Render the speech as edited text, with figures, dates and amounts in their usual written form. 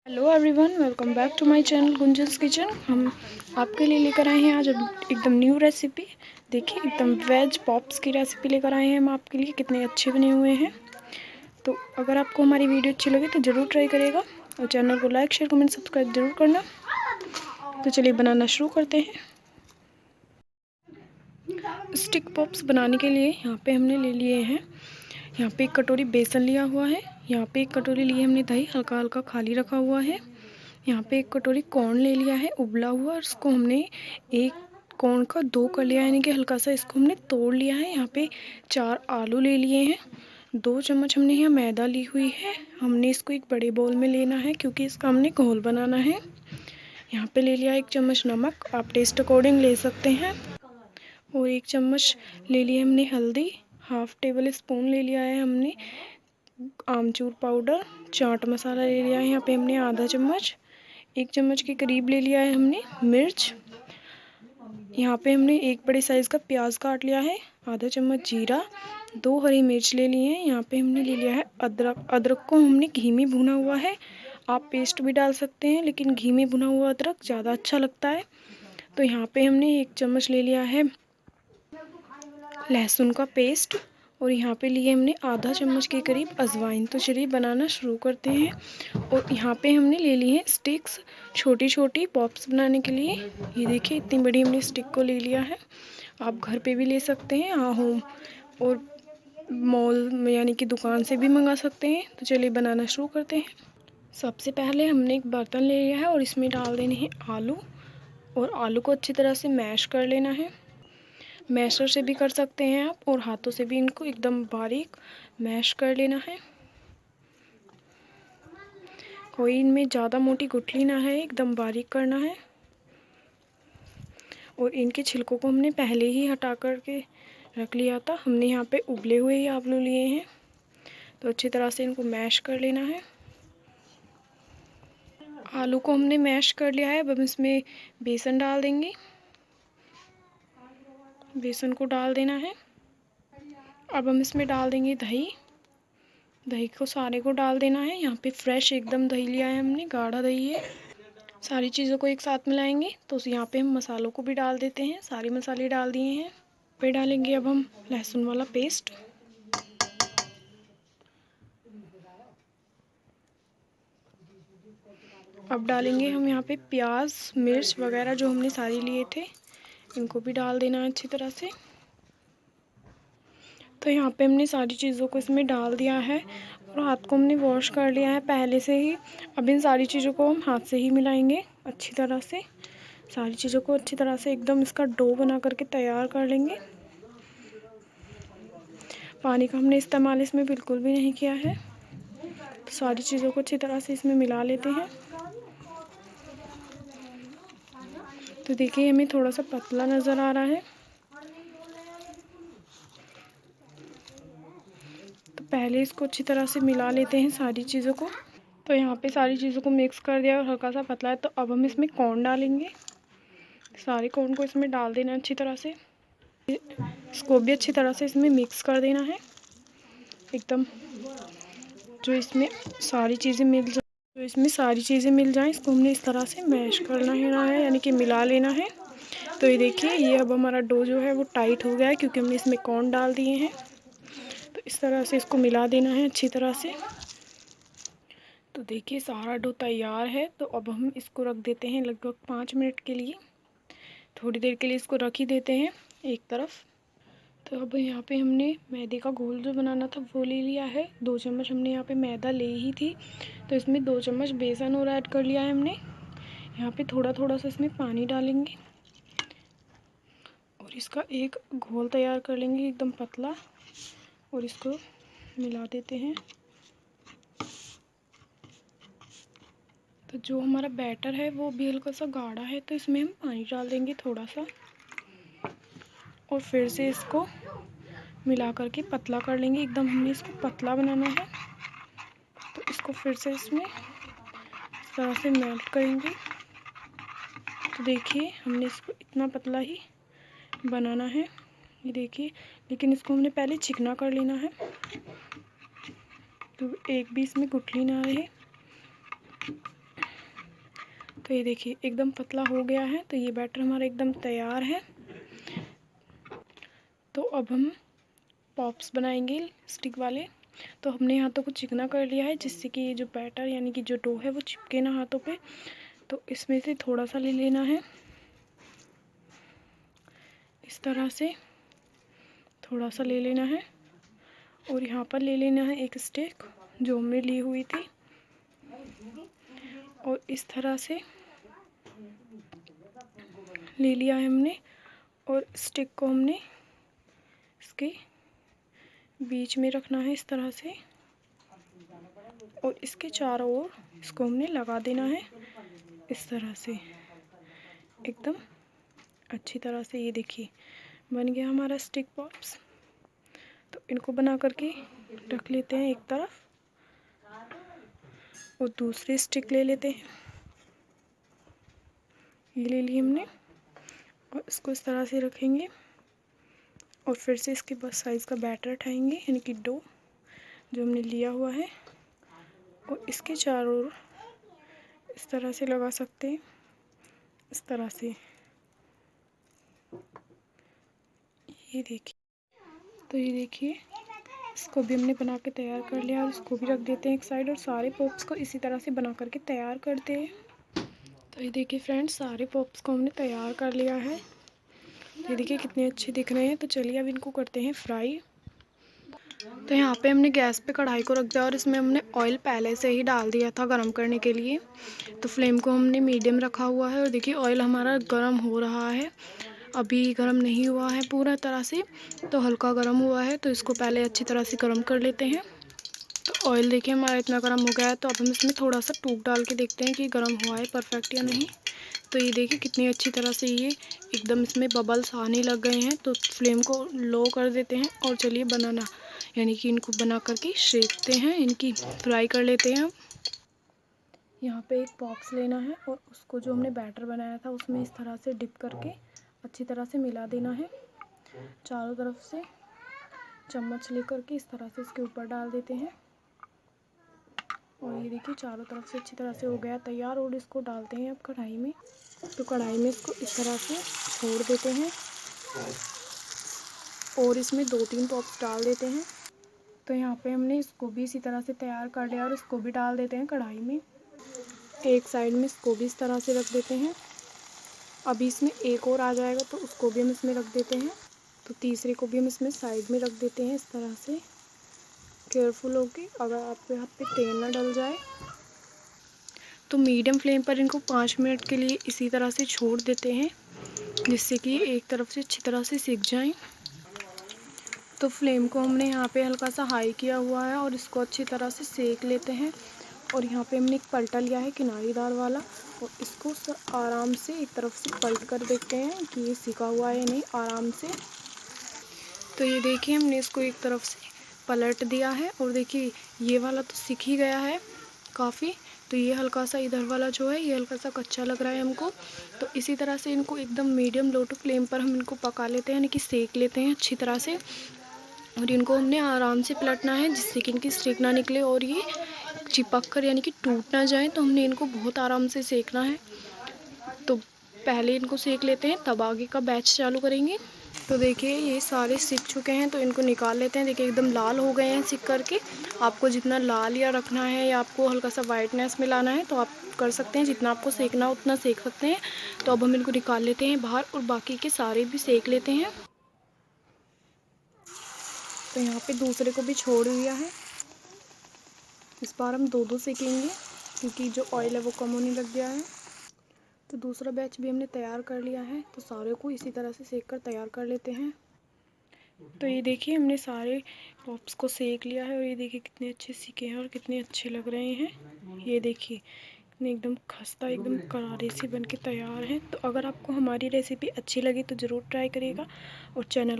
Hello everyone, welcome back to my channel Gunjan's kitchen. हम आपके लिए लेकर आए हैं आज एकदम न्यू रेसिपी। देखिए, एकदम वेज पॉप्स की रेसिपी लेकर आए हैं हम आपके लिए। कितने अच्छे बने हुए हैं। तो अगर आपको हमारी वीडियो अच्छी लगे तो ज़रूर ट्राई करिएगा और चैनल को लाइक, शेयर, कमेंट, सब्सक्राइब जरूर करना। तो चलिए बनाना शुरू करते हैं। स्टिक पॉप्स बनाने के लिए यहाँ पे हमने ले लिए हैं, यहाँ पे 1 कटोरी बेसन लिया हुआ है। यहाँ पे 1 कटोरी लिए हमने दही, हल्का हल्का खाली रखा हुआ है। यहाँ पे 1 कटोरी कॉर्न ले लिया है उबला हुआ, और इसको हमने एक कॉर्न का 2 कर लिया है, यानी कि हल्का सा इसको हमने तोड़ लिया है। यहाँ पे 4 आलू ले लिए हैं। 2 चम्मच हमने यहाँ मैदा ली हुई है। हमने इसको एक बड़े बाउल में लेना है क्योंकि इसका हमने घोल बनाना है। यहाँ पे ले लिया 1 चम्मच नमक, आप टेस्ट अकॉर्डिंग ले सकते हैं। और 1 चम्मच ले लिया हमने हल्दी, 1/2 टेबल स्पून ले लिया है हमने आमचूर पाउडर। चाट मसाला ले लिया है यहाँ पे हमने आधा चम्मच। 1 चम्मच के करीब ले लिया है हमने मिर्च। यहाँ पे हमने 1 बड़े साइज़ का प्याज काट लिया है। आधा चम्मच जीरा, 2 हरी मिर्च ले लिए हैं। यहाँ पे हमने ले लिया है अदरक। अदरक को हमने घी में भुना हुआ है, आप पेस्ट भी डाल सकते हैं, लेकिन घी में भुना हुआ अदरक ज़्यादा अच्छा लगता है। तो यहाँ पे हमने 1 चम्मच ले लिया है लहसुन का पेस्ट, और यहाँ पे लिए हमने आधा चम्मच के करीब अजवाइन। तो चलिए बनाना शुरू करते हैं। और यहाँ पे हमने ले ली है स्टिक्स, छोटी छोटी पॉप्स बनाने के लिए। ये देखिए, इतनी बड़ी हमने स्टिक को ले लिया है। आप घर पे भी ले सकते हैं, होम और मॉल में यानी कि दुकान से भी मंगा सकते हैं। तो चलिए बनाना शुरू करते हैं। सबसे पहले हमने एक बर्तन ले लिया है और इसमें डाल देने हैं आलू, और आलू को अच्छी तरह से मैश कर लेना है। मैशर से भी कर सकते हैं आप, और हाथों से भी इनको एकदम बारीक मैश कर लेना है। कोई इनमें ज़्यादा मोटी गुठली ना है, एकदम बारीक करना है। और इनके छिलकों को हमने पहले ही हटा कर के रख लिया था। हमने यहाँ पे उबले हुए ही आलू लिए हैं, तो अच्छी तरह से इनको मैश कर लेना है। आलू को हमने मैश कर लिया है। अब हम इसमें बेसन डाल देंगे। बेसन को डाल देना है। अब हम इसमें डाल देंगे दही। दही को सारे को डाल देना है। यहाँ पे फ्रेश एकदम दही लिया है हमने, गाढ़ा दही है। सारी चीज़ों को एक साथ मिलाएंगे। तो यहाँ पे हम मसालों को भी डाल देते हैं। सारे मसाले डाल दिए हैं। पे डालेंगे अब हम लहसुन वाला पेस्ट। अब डालेंगे हम यहाँ पे प्याज, मिर्च वगैरह जो हमने सारी लिए थे, इनको भी डाल देना है अच्छी तरह से। तो यहाँ पे हमने सारी चीज़ों को इसमें डाल दिया है, और हाथ को हमने वॉश कर लिया है पहले से ही। अब इन सारी चीज़ों को हम हाथ से ही मिलाएंगे अच्छी तरह से। सारी चीज़ों को अच्छी तरह से एकदम इसका डो बना करके तैयार कर लेंगे। पानी का हमने इस्तेमाल इसमें बिल्कुल भी नहीं किया है। तो सारी चीज़ों को अच्छी तरह से इसमें मिला लेते हैं। तो देखिए, हमें थोड़ा सा पतला नज़र आ रहा है, तो पहले इसको अच्छी तरह से मिला लेते हैं सारी चीज़ों को। तो यहाँ पे सारी चीज़ों को मिक्स कर दिया और हल्का सा पतला है। तो अब हम इसमें कॉर्न डालेंगे। सारे कॉर्न को इसमें डाल देना अच्छी तरह से। इसको भी अच्छी तरह से इसमें मिक्स कर देना है एकदम, जो इसमें सारी चीज़ें मिल जाएं। इसको हमने इस तरह से मैश करना है, यानी कि मिला लेना है। तो ये देखिए, ये अब हमारा डो जो है वो टाइट हो गया है, क्योंकि हमने इसमें कॉर्न डाल दिए हैं। तो इस तरह से इसको मिला देना है अच्छी तरह से। तो देखिए, सारा डो तैयार है। तो अब हम इसको रख देते हैं लगभग 5 मिनट के लिए। थोड़ी देर के लिए इसको रख ही देते हैं एक तरफ। तो अब यहाँ पे हमने मैदे का घोल जो बनाना था वो ले लिया है। 2 चम्मच हमने यहाँ पे मैदा ले ही थी, तो इसमें 2 चम्मच बेसन और ऐड कर लिया है हमने। यहाँ पे थोड़ा थोड़ा सा इसमें पानी डालेंगे, और इसका एक घोल तैयार कर लेंगे एकदम पतला, और इसको मिला देते हैं। तो जो हमारा बैटर है वो भी हल्का सा गाढ़ा है, तो इसमें हम पानी डाल देंगे थोड़ा सा, और फिर से इसको मिला करके पतला कर लेंगे एकदम। हमने इसको पतला बनाना है, तो इसको फिर से इसमें इस तरह से मेल्ट करेंगे। तो देखिए, हमने इसको इतना पतला ही बनाना है, ये देखिए। लेकिन इसको हमने पहले चिकना कर लेना है, तो एक भी इसमें गुठली ना रहे। तो ये देखिए एकदम पतला हो गया है। तो ये बैटर हमारा एकदम तैयार है। तो अब हम पॉप्स बनाएंगे स्टिक वाले। तो हमने यहाँ तो कुछ चिकना कर लिया है जिससे कि ये जो बैटर यानी कि जो डो है वो चिपके ना हाथों पे। तो इसमें से थोड़ा सा ले लेना है, इस तरह से थोड़ा सा ले लेना है। और यहाँ पर ले लेना है एक स्टिक जो हमने ली हुई थी, और इस तरह से ले लिया है हमने। और स्टिक को हमने इसके बीच में रखना है इस तरह से, और इसके चारों ओर इसको हमने लगा देना है इस तरह से एकदम अच्छी तरह से। ये देखिए बन गया हमारा स्टिक पॉप्स। तो इनको बना करके रख लेते हैं एक तरफ, और दूसरी स्टिक ले लेते हैं। ये ले ली हमने, और इसको इस तरह से रखेंगे, और फिर से इसके बस साइज़ का बैटर उठाएंगे यानी कि डो जो हमने लिया हुआ है, और इसके चारों ओर इस तरह से लगा सकते हैं, इस तरह से। ये देखिए, तो ये देखिए इसको भी हमने बना के तैयार कर लिया, और इसको भी रख देते हैं एक साइड, और सारे पॉप्स को इसी तरह से बना करके तैयार करते हैं। तो ये देखिए फ्रेंड्स, सारे पॉप्स को हमने तैयार कर लिया है। ये देखिए कितने अच्छे दिख रहे हैं। तो चलिए अब इनको करते हैं फ्राई। तो यहाँ पे हमने गैस पे कढ़ाई को रख दिया, और इसमें हमने ऑयल पहले से ही डाल दिया था गरम करने के लिए। तो फ्लेम को हमने मीडियम रखा हुआ है, और देखिए ऑयल हमारा गरम हो रहा है। अभी गरम नहीं हुआ है पूरा तरह से, तो हल्का गरम हुआ है। तो इसको पहले अच्छी तरह से गरम कर लेते हैं। तो ऑयल देखिए हमारा इतना गरम हो गया है। तो अब हम इसमें थोड़ा सा टूक डाल के देखते हैं कि गरम हुआ है परफेक्ट या नहीं। तो ये देखिए कितनी अच्छी तरह से ये एकदम इसमें बबल्स आने लग गए हैं। तो फ्लेम को लो कर देते हैं, और चलिए बनाना यानी कि इनको बना करके सेकते हैं, इनकी फ्राई कर लेते हैं। यहाँ पे एक बॉक्स लेना है, और उसको जो हमने बैटर बनाया था उसमें इस तरह से डिप करके अच्छी तरह से मिला देना है। चारों तरफ से चम्मच लेकर के इस तरह से इसके ऊपर डाल देते हैं, और ये देखिए चारों तरफ से अच्छी तरह से हो गया तैयार। और इसको डालते हैं अब कढ़ाई में। तो कढ़ाई में इसको इस तरह से छोड़ देते हैं, और इसमें 2-3 पॉप्स डाल देते हैं। तो यहाँ पे हमने इसको भी इसी तरह से तैयार कर लिया, और इसको भी डाल देते हैं कढ़ाई में। एक साइड में इसको भी इस तरह से रख देते हैं। अभी इसमें एक और आ जाएगा, तो उसको भी हम इसमें रख देते हैं। तो तीसरे को भी हम इसमें साइड में रख देते हैं इस तरह से। केयरफुल होके, अगर आपके हाथ पे तेल ना डल जाए। तो मीडियम फ्लेम पर इनको 5 मिनट के लिए इसी तरह से छोड़ देते हैं, जिससे कि एक तरफ से अच्छी तरह से सिक जाएं। तो फ्लेम को हमने यहाँ पे हल्का सा हाई किया हुआ है, और इसको अच्छी तरह से सेक लेते हैं। और यहाँ पे हमने एक पलटा लिया है किनारीदार वाला, और इसको आराम से एक तरफ से पलट कर देखते हैं कि ये सिका हुआ है नहीं, आराम से। तो ये देखिए हमने इसको एक तरफ से पलट दिया है, और देखिए ये वाला तो सिक ही गया है काफ़ी। तो ये हल्का सा इधर वाला जो है ये हल्का सा कच्चा लग रहा है हमको। तो इसी तरह से इनको एकदम मीडियम लो टू फ्लेम पर हम इनको पका लेते हैं, यानी कि सेक लेते हैं अच्छी तरह से। और इनको हमने आराम से पलटना है, जिससे कि इनकी स्टिक ना निकले और ये चिपक कर यानी कि टूट ना जाए। तो हमने इनको बहुत आराम से सेकना है। तो पहले इनको सेक लेते हैं, तब आगे का बैच चालू करेंगे। तो देखिए ये सारे सिक चुके हैं, तो इनको निकाल लेते हैं। देखिए एकदम लाल हो गए हैं सिक करके। आपको जितना लाल या रखना है, या आपको हल्का सा वाइटनेस में लाना है, तो आप कर सकते हैं। जितना आपको सेकना हो उतना सेक सकते हैं। तो अब हम इनको निकाल लेते हैं बाहर, और बाकी के सारे भी सेक लेते हैं। तो यहाँ पे दूसरे को भी छोड़ दिया है। इस बार हम 2-2 सेकेंगे, क्योंकि जो ऑयल है वो कम होने लग गया है। तो दूसरा बैच भी हमने तैयार कर लिया है। तो सारे को इसी तरह से सेक कर तैयार कर लेते हैं। तो ये देखिए हमने सारे पॉप्स को सेक लिया है, और ये देखिए कितने अच्छे सीखे हैं और कितने अच्छे लग रहे हैं। ये देखिए कितने एकदम खस्ता एकदम करारे से बन के तैयार हैं। तो अगर आपको हमारी रेसिपी अच्छी लगी तो ज़रूर ट्राई करिएगा, और चैनल